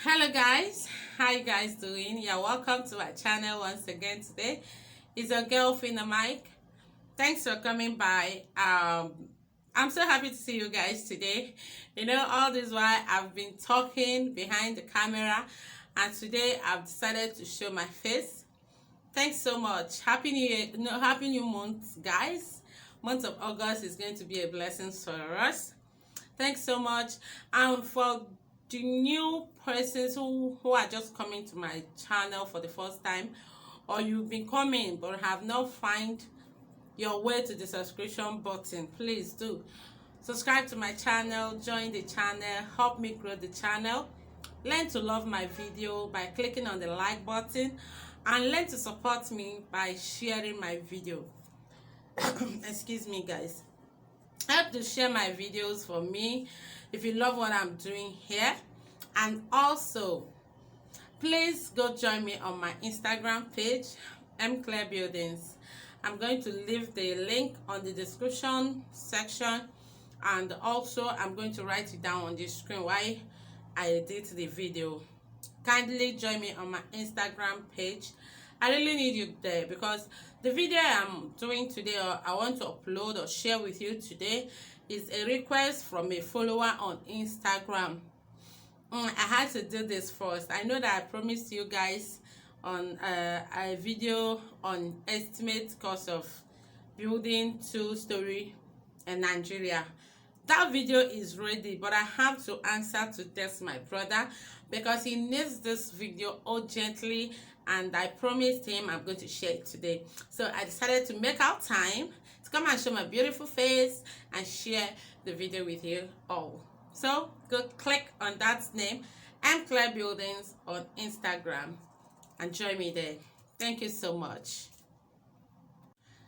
Hello guys, how you guys doing? You're welcome to our channel once again. Today is your girl Finamike. Thanks for coming by. I'm so happy to see you guys today. You know, all this while I've been talking behind the camera, and today I've decided to show my face. Thanks so much. Happy New Year, Happy New Month, guys. Month of August is going to be a blessing for us. Thanks so much. And for the new persons who are just coming to my channel for the first time, or you've been coming but have not found your way to the subscription button, please do subscribe to my channel, join the channel, help me grow the channel, learn to love my video by clicking on the like button, and learn to support me by sharing my video. Excuse me guys. Help to share my videos for me if you love what I'm doing here. And also, please go join me on my Instagram page, Claire Buildings. I'm going to leave the link on the description section, and also I'm going to write it down on the screen while I edit the video. Kindly join me on my Instagram page. I really need you there because the video I'm doing today, or I want to upload or share with you today, is a request from a follower on Instagram. I had to do this first. I know that I promised you guys on a video on estimate cost of building 2-story in Nigeria. That video is ready, but I have to answer to test my brother because he needs this video urgently, and I promised him I'm going to share it today. So I decided to make out time to come and show my beautiful face and share the video with you all. So go click on that name, Claire Buildings, on Instagram, and join me there. Thank you so much.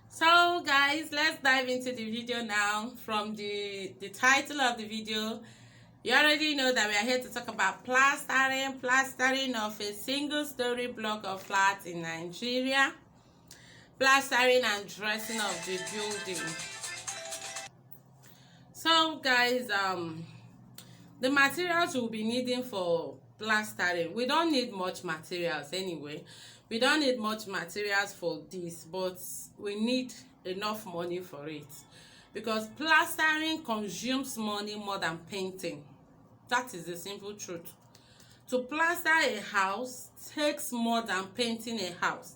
So guys, let's dive into the video now. From the title of the video, you already know that we are here to talk about plastering of a single-story block of flats in Nigeria, plastering and dressing of the building. So guys, the materials we'll be needing for plastering, we don't need much materials anyway. We don't need much materials for this, but we need enough money for it because plastering consumes money more than painting. That is the simple truth. To plaster a house takes more than painting a house.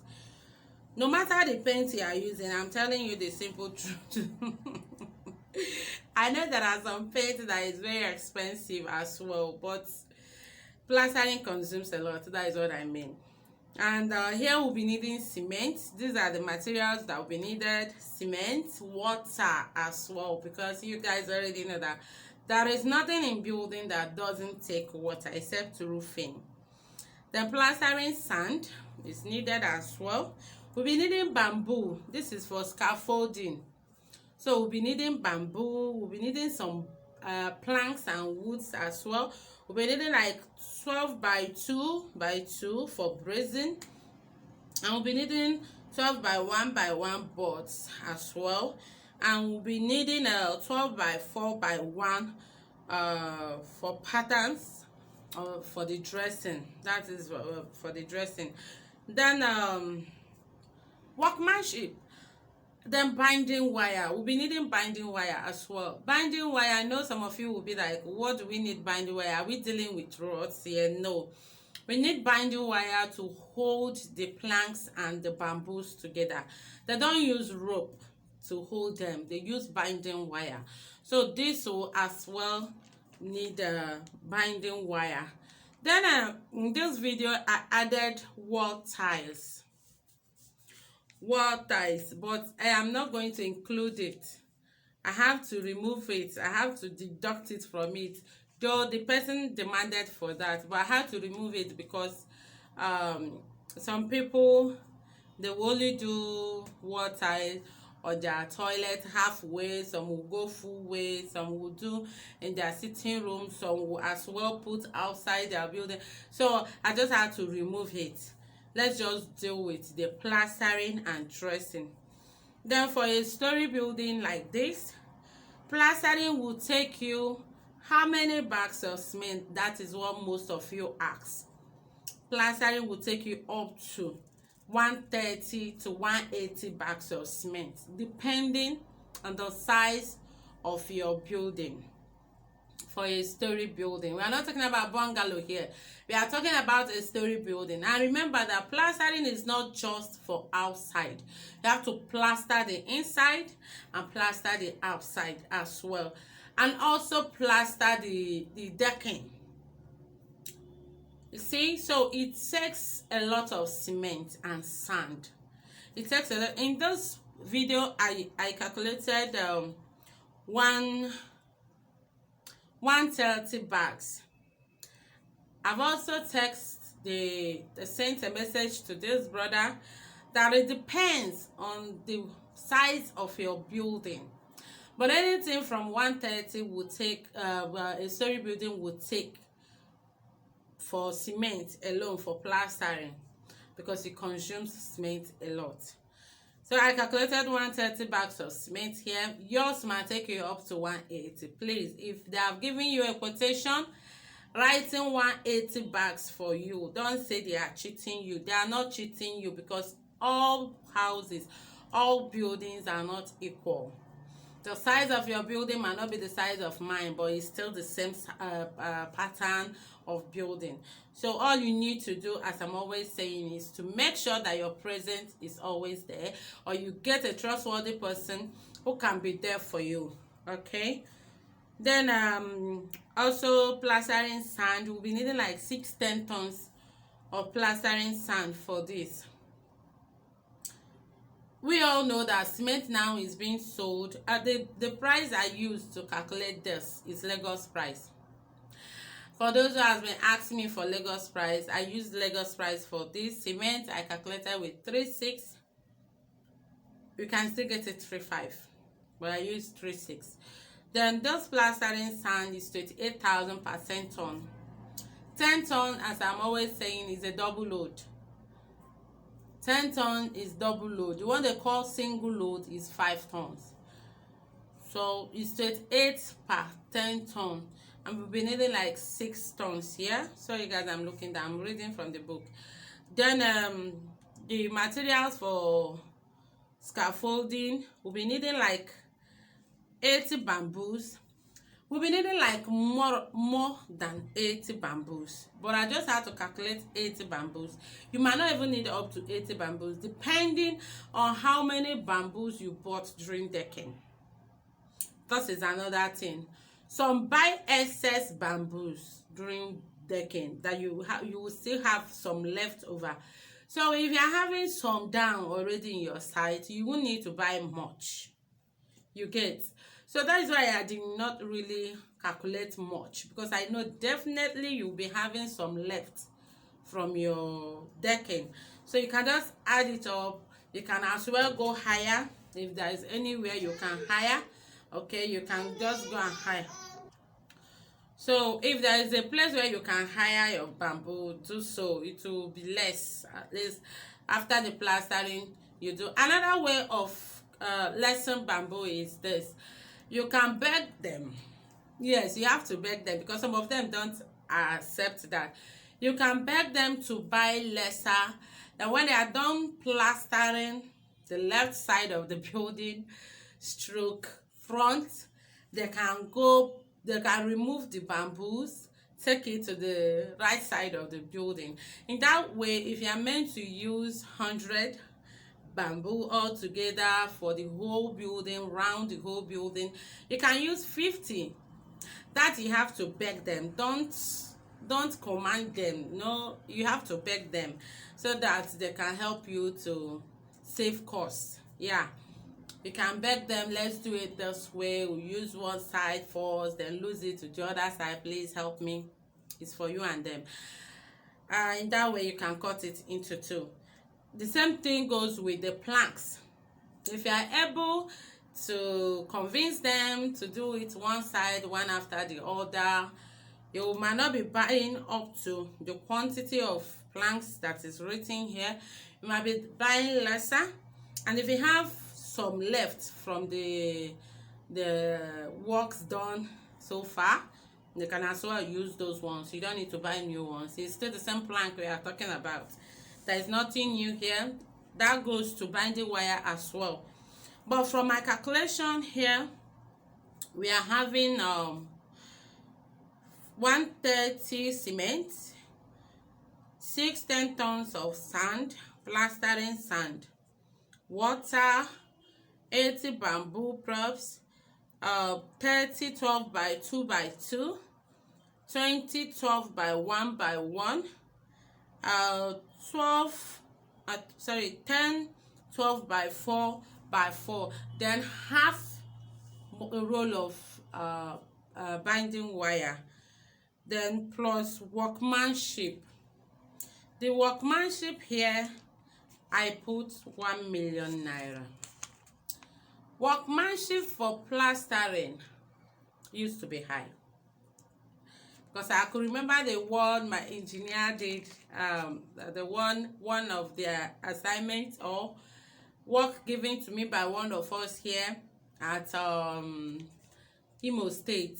No matter the paint you are using, I'm telling you the simple truth. I know there are some paint that is very expensive as well, but plastering consumes a lot. That is what I mean. And here we'll be needing cement. These are the materials that will be needed. Cement, water as well, because you guys already know that there is nothing in building that doesn't take water except roofing. Then plastering sand is needed as well. We'll be needing bamboo. This is for scaffolding. So we'll be needing bamboo. We'll be needing some planks and woods as well. We'll be needing like 12 by 2 for bracing, and we'll be needing 12 by 1 boards as well, and we'll be needing 12 by 4 by 1 for patterns for the dressing. That is for the dressing. Then workmanship. Then binding wire. We'll be needing binding wire as well. Binding wire, I know some of you will be like, what do we need binding wire? Are we dealing with rods here? No. We need binding wire to hold the planks and the bamboos together. They don't use rope to hold them. They use binding wire. So this will as well need binding wire. Then in this video, I added wall tiles, but I am not going to include it. I have to remove it. I have to deduct it from it, though the person demanded for that, but I had to remove it because some people, they will only do wall tile or their toilet halfway. Some will go full way. Some will do in their sitting room. Some will as well put outside their building. So I just had to remove it. Let's just deal with the plastering and dressing. Then for a story building like this, plastering will take you How many bags of cement? That is what most of you ask. Plastering will take you up to 130 to 180 bags of cement, depending on the size of your building. For a story building, we are not talking about bungalow here, we are talking about a story building. And remember that plastering is not just for outside, you have to plaster the inside and plaster the outside as well, and also plaster the decking. You see, so it takes a lot of cement and sand. It takes a lot. In this video I calculated 130 bags. I've also sent a message to this brother that it depends on the size of your building, but anything from 130 would take a story building would take for cement alone, for plastering, because it consumes cement a lot. So I calculated 130 bags of cement here. Yours might take you up to 180. Please, if they have given you a quotation writing 180 bags for you, don't say they are cheating you. They are not cheating you, because all houses, all buildings are not equal. The size of your building might not be the size of mine, but it's still the same pattern of building. So all you need to do, as I'm always saying, is to make sure that your presence is always there, or you get a trustworthy person who can be there for you. Okay, then also plastering sand. We'll be needing like 6-10 tons of plastering sand for this. We all know that cement now is being sold at the price I used to calculate this is Lagos price. For those who have been asking me for Lagos price, I used Lagos price for this cement. I calculated with 3.6. You can still get it 3.5, but I used 3.6. Then this plastering sand is 28,000 per 10 ton. 10 ton, as I'm always saying, is a double load. 10 ton is double load. The one they call single load is 5 tons. So it's 28 per 10 ton. And we'll be needing like 6 tons here. Sorry guys, I'm reading from the book. Then the materials for scaffolding, we'll be needing like 80 bamboos. We'll be needing like more than 80 bamboos. But I just have to calculate 80 bamboos. You might not even need up to 80 bamboos, depending on how many bamboos you bought during decking. That is another thing. Some buy excess bamboos during decking that you will still have some left over. So if you're having some down already in your site, you won't need to buy much. You get? So that is why I did not really calculate much, because I know definitely you'll be having some left from your decking. So you can just add it up. You can as well go higher if there is anywhere you can hire. Okay, you can just go and hire. So if there is a place where you can hire your bamboo, do so. It will be less, at least after the plastering you do. Another way of lessen bamboo is this. You can beg them. Yes, you have to beg them, because some of them don't accept that. You can beg them to buy lesser. Then when they are done plastering the left side of the building stroke front, they can remove the bamboos, take it to the right side of the building. In that way, if you are meant to use 100 bamboo all together for the whole building, round the whole building, you can use 50. That you have to beg them. Don't command them. No, you have to beg them so that they can help you to save costs. Yeah, you can beg them, let's do it this way. We'll use one side first, then lose it to the other side. Please help me. It's for you and them. In that way, you can cut it into 2. The same thing goes with the planks. If you are able to convince them to do it one side, one after the other, you might not be buying up to the quantity of planks that is written here. You might be buying lesser, and if you have some left from the works done so far, You can as well use those ones. You don't need to buy new ones. It's still the same plank we are talking about. There is nothing new here. That goes to binding wire as well. But from my calculation here, we are having 130 cement, 10 tons of sand, plastering sand, water, 80 bamboo props, 30 12 by 2 by 2, 20 12 by 1 by 1, 10 12 by 4 by 4, then half a roll of binding wire, then plus workmanship. The workmanship here, I put 1 million naira. Workmanship for plastering used to be high, because I could remember the one my engineer did, the one of their assignments or work given to me by one of us here at Imo State.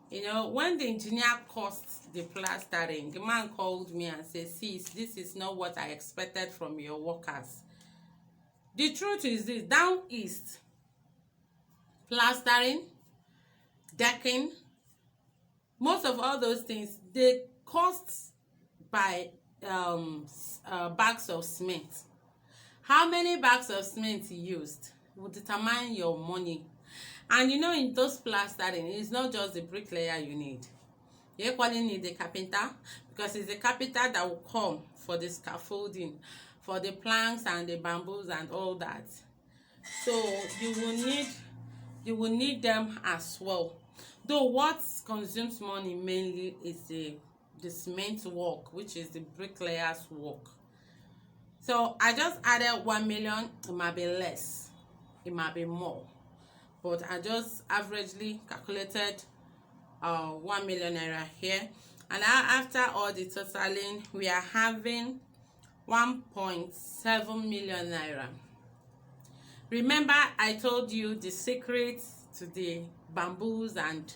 You know, when the engineer cost the plastering, the man called me and said, "Sis, this is not what I expected from your workers." The truth is this: down east, plastering, decking, most of all those things, they cost by bags of cement. How many bags of cement you used will determine your money. And you know, in those plastering, it's not just the bricklayer you need. You equally need the carpenter, because it's the carpenter that will come for the scaffolding, for the planks and the bamboos and all that. So you will need them as well. Though what consumes money mainly is the cement work, which is the bricklayer's work. So I just added 1 million. It might be less, it might be more, but I just averagely calculated 1 million naira here. And now after all the totaling, we are having 1.7 million naira. Remember, I told you the secret to the bamboos and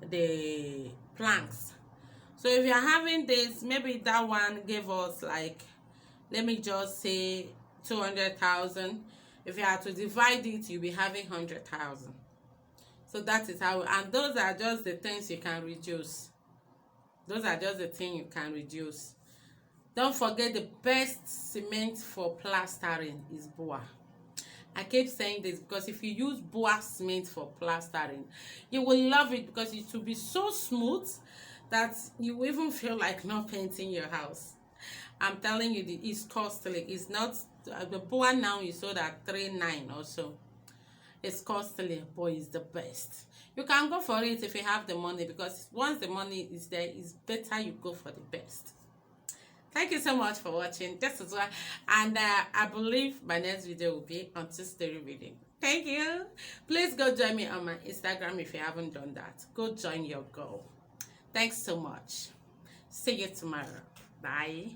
the planks. So if you're having this, maybe that one gave us, like, let me just say 200,000. If you have to divide it, you'll be having 100,000. So that is how, and those are just the things you can reduce. Those are just the things you can reduce. Don't forget, the best cement for plastering is Boa. I keep saying this because if you use Boa cement for plastering, you will love it, because it will be so smooth that you will even feel like not painting your house. I'm telling you, it's costly. It's not the Boa now is sold at 3.9 or so. It's costly, but it's the best. You can go for it if you have the money, because once the money is there, it's better you go for the best. Thank you so much for watching. This is why, and I believe my next video will be on Storey reading. Thank you. Please go join me on my Instagram if you haven't done that. Go join your girl. Thanks so much. See you tomorrow. Bye.